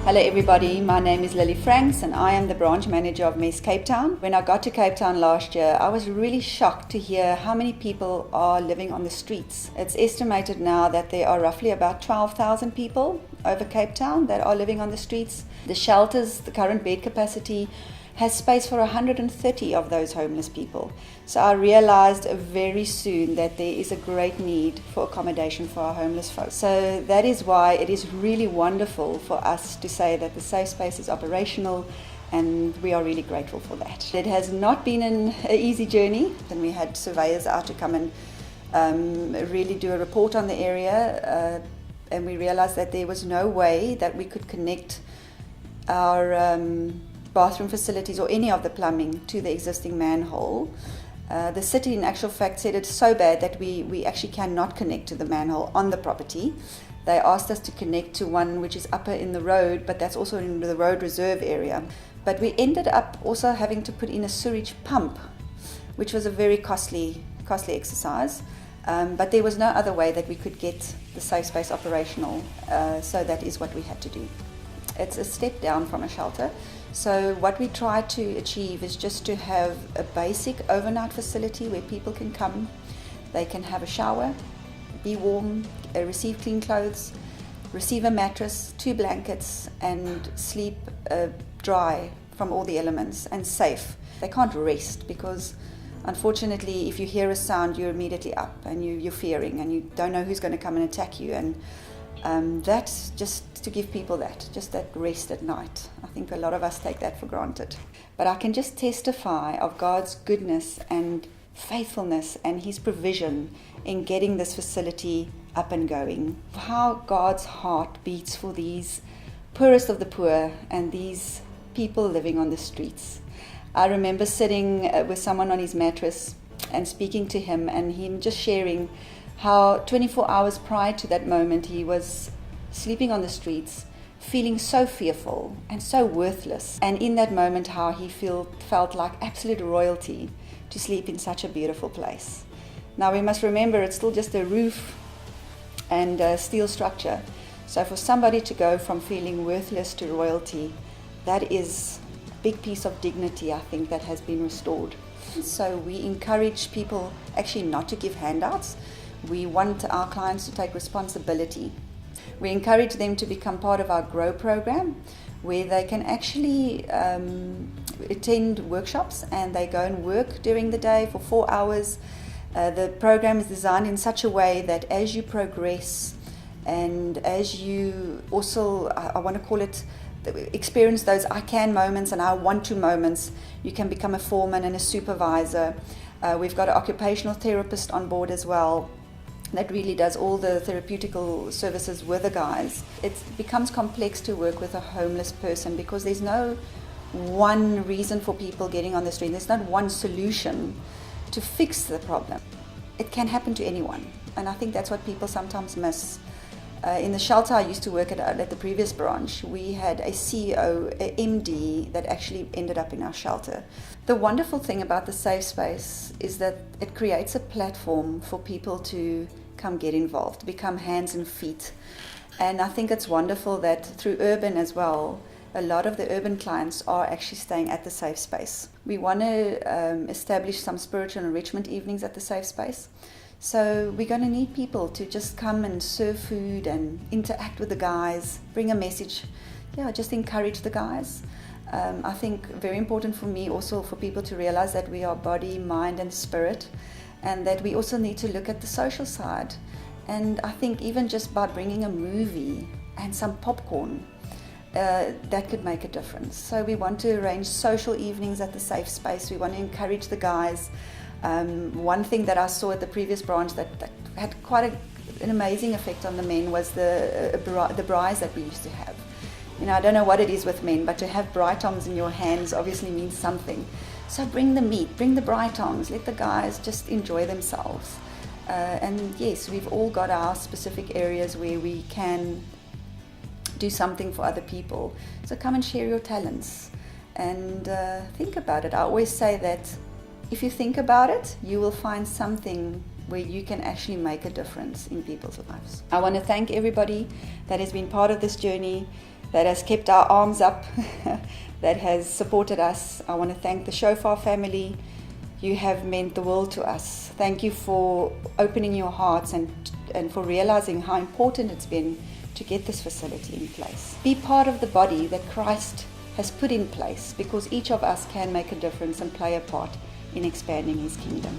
Hello everybody, my name is Lilly Franks and I am the branch manager of MES Cape Town. When I got to Cape Town last year, I was really shocked to hear how many people are living on the streets. It's estimated now that there are roughly about 12,000 people over Cape Town that are living on the streets. The shelters, the current bed capacity, has space for 130 of those homeless people. So I realized very soon that there is a great need for accommodation for our homeless folks. So that is why it is really wonderful for us to say that the safe space is operational, and we are really grateful for that. It has not been an easy journey, and we had surveyors out to come and really do a report on the area, and we realized that there was no way that we could connect our bathroom facilities or any of the plumbing to the existing manhole. The city in actual fact said it's so bad that we actually cannot connect to the manhole on the property. They asked us to connect to one which is upper in the road, but that's also in the road reserve area. But we ended up also having to put in a sewage pump, which was a very costly exercise. But there was no other way that we could get the safe space operational, so that is what we had to do. It's a step down from a shelter. So what we try to achieve is just to have a basic overnight facility where people can come, they can have a shower, be warm, receive clean clothes, receive a mattress, 2 blankets, and sleep dry from all the elements and safe. They can't rest because unfortunately if you hear a sound you're immediately up and you're fearing and you don't know who's going to come and attack you, and that's just to give people just that rest at night. I think a lot of us take that for granted. But I can just testify of God's goodness and faithfulness and His provision in getting this facility up and going. How God's heart beats for these poorest of the poor and these people living on the streets. I remember sitting with someone on his mattress and speaking to him, and him just sharing how 24 hours prior to that moment he was sleeping on the streets, feeling so fearful and so worthless. And in that moment how he felt like absolute royalty to sleep in such a beautiful place. Now we must remember it's still just a roof and a steel structure. So for somebody to go from feeling worthless to royalty, that is a big piece of dignity, I think, that has been restored. So we encourage people actually not to give handouts. We want our clients to take responsibility. We encourage them to become part of our GROW program, where they can actually attend workshops and they go and work during the day for 4 hours. The program is designed in such a way that as you progress and as you also, I want to call it, experience those I can moments and I want to moments, you can become a foreman and a supervisor. We've got an occupational therapist on board as well that really does all the therapeutical services with the guys. It becomes complex to work with a homeless person because there's no one reason for people getting on the street. There's not one solution to fix the problem. It can happen to anyone, and I think that's what people sometimes miss. In the shelter I used to work at the previous branch, we had a CEO, a MD that actually ended up in our shelter. The wonderful thing about the safe space is that it creates a platform for people to come get involved, become hands and feet. And I think it's wonderful that through urban as well, a lot of the urban clients are actually staying at the safe space. We want to establish some spiritual enrichment evenings at the safe space. So we're going to need people to just come and serve food and interact with the guys, bring a message, just encourage the guys. I think very important for me also for people to realize that we are body, mind and spirit, and that we also need to look at the social side. And I think even just by bringing a movie and some popcorn, that could make a difference. So we want to arrange social evenings at the safe space. We want to encourage the guys. One thing that I saw at the previous branch that had quite an amazing effect on the men was the braais that we used to have. I don't know what it is with men, but to have braai tongs in your hands obviously means something. So bring the meat, bring the braai tongs, let the guys just enjoy themselves. And yes, we've all got our specific areas where we can do something for other people. So come and share your talents and think about it. I always say that if you think about it, you will find something where you can actually make a difference in people's lives. I want to thank everybody that has been part of this journey. that has kept our arms up, that has supported us. I want to thank the Shofar family. You have meant the world to us. Thank you for opening your hearts and for realizing how important it's been to get this facility in place. Be part of the body that Christ has put in place, because each of us can make a difference and play a part in expanding His kingdom.